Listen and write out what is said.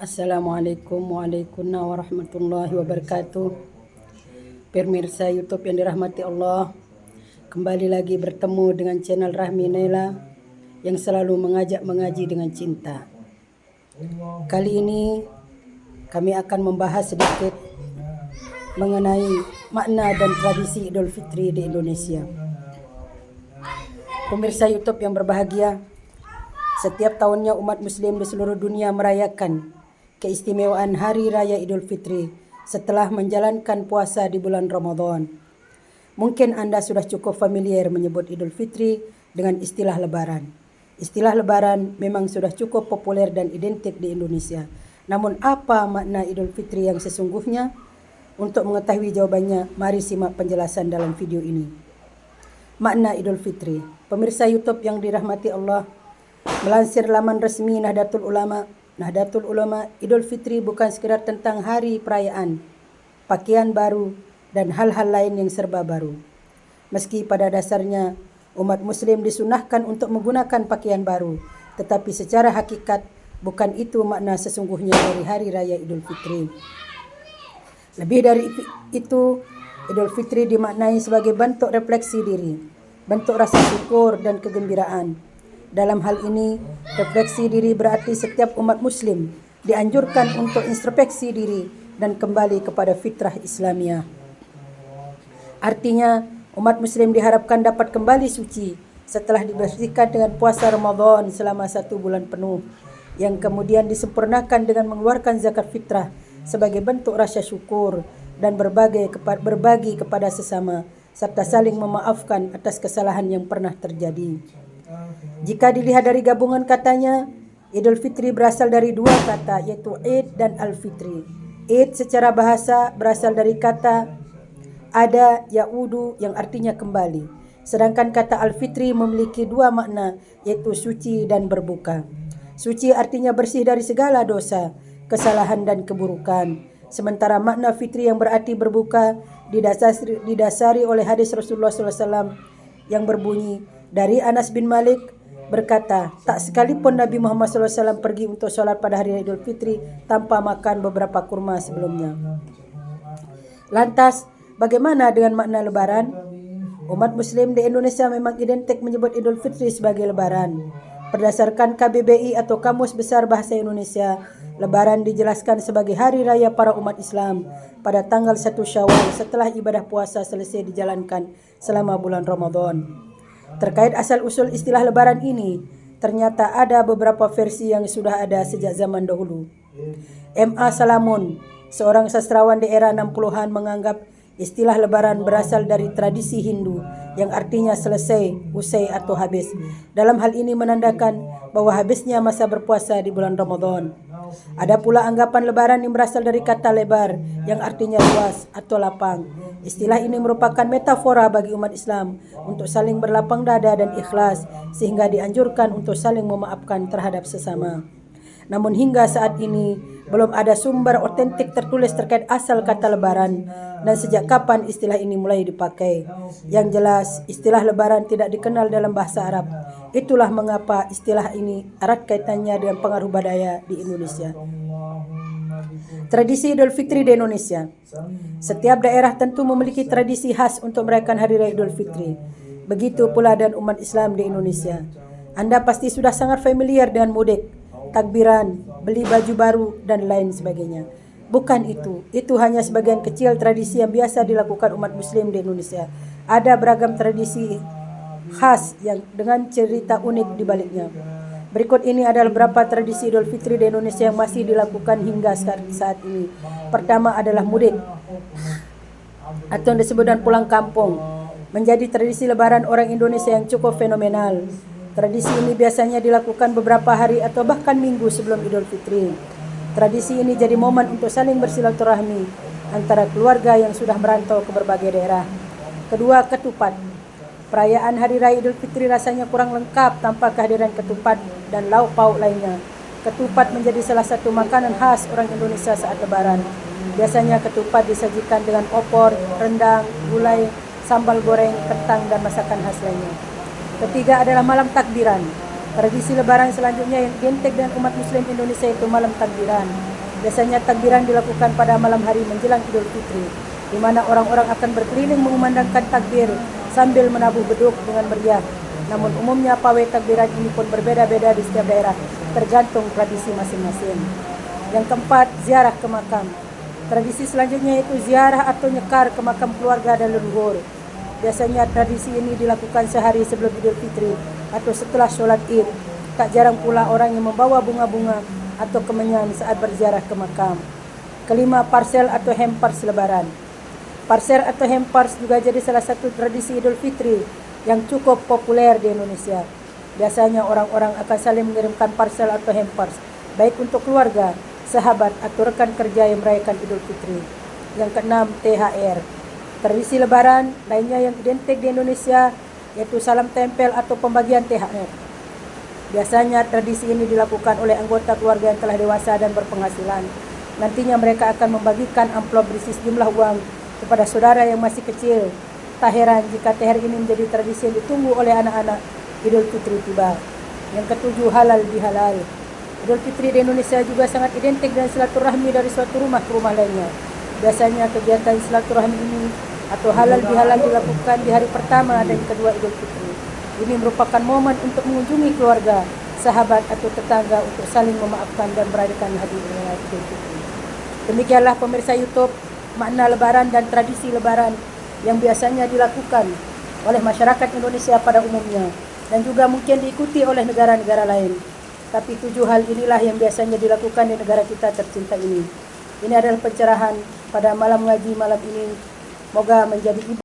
Assalamualaikum warahmatullahi wabarakatuh. Pemirsa YouTube yang dirahmati Allah, kembali lagi bertemu dengan channel Rahmi Naila yang selalu mengajak mengaji dengan cinta. Kali ini kami akan membahas sedikit mengenai makna dan tradisi Idul Fitri di Indonesia. Pemirsa YouTube yang berbahagia, setiap tahunnya umat muslim di seluruh dunia merayakan keistimewaan Hari Raya Idul Fitri setelah menjalankan puasa di bulan Ramadan. Mungkin Anda sudah cukup familiar menyebut Idul Fitri dengan istilah Lebaran. Istilah Lebaran memang sudah cukup populer dan identik di Indonesia. Namun apa makna Idul Fitri yang sesungguhnya? Untuk mengetahui jawabannya, mari simak penjelasan dalam video ini. Makna Idul Fitri. Pemirsa YouTube yang dirahmati Allah, melansir laman resmi Nahdlatul Ulama, Idul Fitri bukan sekedar tentang hari perayaan, pakaian baru, dan hal-hal lain yang serba baru. Meski pada dasarnya umat muslim disunahkan untuk menggunakan pakaian baru, tetapi secara hakikat bukan itu makna sesungguhnya dari Hari Raya Idul Fitri. Lebih dari itu, Idul Fitri dimaknai sebagai bentuk refleksi diri, bentuk rasa syukur dan kegembiraan. Dalam hal ini, refleksi diri berarti setiap umat muslim dianjurkan untuk introspeksi diri dan kembali kepada fitrah Islamiyah. Artinya, umat muslim diharapkan dapat kembali suci setelah dibersihkan dengan puasa Ramadan selama 1 bulan penuh, yang kemudian disempurnakan dengan mengeluarkan zakat fitrah sebagai bentuk rasa syukur dan berbagi kepada sesama, serta saling memaafkan atas kesalahan yang pernah terjadi. Jika dilihat dari gabungan katanya, Idul Fitri berasal dari dua kata, yaitu Id dan Al-Fitri. Id secara bahasa berasal dari kata ada ya'udu yang artinya kembali. Sedangkan kata Al-Fitri memiliki dua makna, yaitu suci dan berbuka. Suci artinya bersih dari segala dosa, kesalahan dan keburukan. Sementara makna fitri yang berarti berbuka didasari oleh hadis Rasulullah SAW yang berbunyi, dari Anas bin Malik berkata, tak sekalipun Nabi Muhammad SAW pergi untuk sholat pada hari Idul Fitri tanpa makan beberapa kurma sebelumnya. Lantas, bagaimana dengan makna Lebaran? Umat Muslim di Indonesia memang identik menyebut Idul Fitri sebagai Lebaran. Berdasarkan KBBI atau Kamus Besar Bahasa Indonesia, Lebaran dijelaskan sebagai hari raya para umat Islam pada tanggal 1 Syawal setelah ibadah puasa selesai dijalankan selama bulan Ramadan. Terkait asal-usul istilah Lebaran ini, ternyata ada beberapa versi yang sudah ada sejak zaman dahulu. M.A. Salamun, seorang sastrawan di era 60-an, menganggap istilah Lebaran berasal dari tradisi Hindu yang artinya selesai, usai atau habis. Dalam hal ini menandakan bahwa habisnya masa berpuasa di bulan Ramadan. Ada pula anggapan Lebaran yang berasal dari kata lebar yang artinya luas atau lapang. Istilah ini merupakan metafora bagi umat Islam untuk saling berlapang dada dan ikhlas, sehingga dianjurkan untuk saling memaafkan terhadap sesama. Namun hingga saat ini belum ada sumber otentik tertulis terkait asal kata Lebaran dan sejak kapan istilah ini mulai dipakai. Yang jelas, istilah Lebaran tidak dikenal dalam bahasa Arab. Itulah mengapa istilah ini erat kaitannya dengan pengaruh budaya di Indonesia. Tradisi Idul Fitri di Indonesia. Setiap daerah tentu memiliki tradisi khas untuk merayakan Hari Raya Idul Fitri. Begitu pula dengan umat Islam di Indonesia. Anda pasti sudah sangat familiar dengan mudik, takbiran, beli baju baru, dan lain sebagainya. Bukan itu hanya sebagian kecil tradisi yang biasa dilakukan umat muslim di Indonesia. Ada beragam tradisi khas yang dengan cerita unik di baliknya. Berikut ini adalah beberapa tradisi Idul Fitri di Indonesia yang masih dilakukan hingga saat ini. Pertama adalah mudik, atau yang disebut dengan pulang kampung, menjadi tradisi lebaran orang Indonesia yang cukup fenomenal. Tradisi ini biasanya dilakukan beberapa hari atau bahkan minggu sebelum Idul Fitri. Tradisi ini jadi momen untuk saling bersilaturahmi antara keluarga yang sudah merantau ke berbagai daerah. Kedua, ketupat. Perayaan Hari Raya Idul Fitri rasanya kurang lengkap tanpa kehadiran ketupat dan lauk pauk lainnya. Ketupat menjadi salah satu makanan khas orang Indonesia saat Lebaran. Biasanya ketupat disajikan dengan opor, rendang, gulai, sambal goreng, kentang, dan masakan khas lainnya. Ketiga adalah malam takbiran. Tradisi Lebaran selanjutnya yang identik dengan umat Muslim Indonesia itu malam takbiran. Biasanya takbiran dilakukan pada malam hari menjelang Idul Fitri, di mana orang-orang akan berkeliling mengumandangkan takbir sambil menabuh beduk dengan meriah. Namun umumnya pawai takbiran ini pun berbeda-beda di setiap daerah, tergantung tradisi masing-masing. Yang keempat, ziarah ke makam. Tradisi selanjutnya yaitu ziarah atau nyekar ke makam keluarga dan leluhur. Biasanya tradisi ini dilakukan sehari sebelum Idul Fitri atau setelah sholat Id. Tak jarang pula orang yang membawa bunga-bunga atau kemenyan saat berziarah ke makam. Kelima, parsel atau hampers lebaran. Parsel atau hampers juga jadi salah satu tradisi Idul Fitri yang cukup populer di Indonesia. Biasanya orang-orang akan saling mengirimkan parsel atau hampers, baik untuk keluarga, sahabat, atau rekan kerja yang merayakan Idul Fitri. Yang keenam, THR. Tradisi lebaran lainnya yang identik di Indonesia yaitu salam tempel atau pembagian THR. Biasanya tradisi ini dilakukan oleh anggota keluarga yang telah dewasa dan berpenghasilan. Nantinya mereka akan membagikan amplop berisi sejumlah uang kepada saudara yang masih kecil. Tak heran jika THR ini menjadi tradisi yang ditunggu oleh anak-anak Idul Fitri tiba. Yang ketujuh, halal bihalal. Idul Fitri di Indonesia juga sangat identik dengan silaturahmi dari suatu rumah ke rumah lainnya. Biasanya kegiatan silaturahmi ini atau halal bihalal dilakukan di hari pertama dan kedua Idul Fitri. Ini merupakan momen untuk mengunjungi keluarga, sahabat atau tetangga untuk saling memaafkan dan merayakan hari raya Idul Fitri. Demikianlah pemirsa YouTube, makna lebaran dan tradisi lebaran yang biasanya dilakukan oleh masyarakat Indonesia pada umumnya dan juga mungkin diikuti oleh negara-negara lain. Tapi 7 hal inilah yang biasanya dilakukan di negara kita tercinta ini. Ini adalah pencerahan pada malam ngaji malam ini. Moga menjadi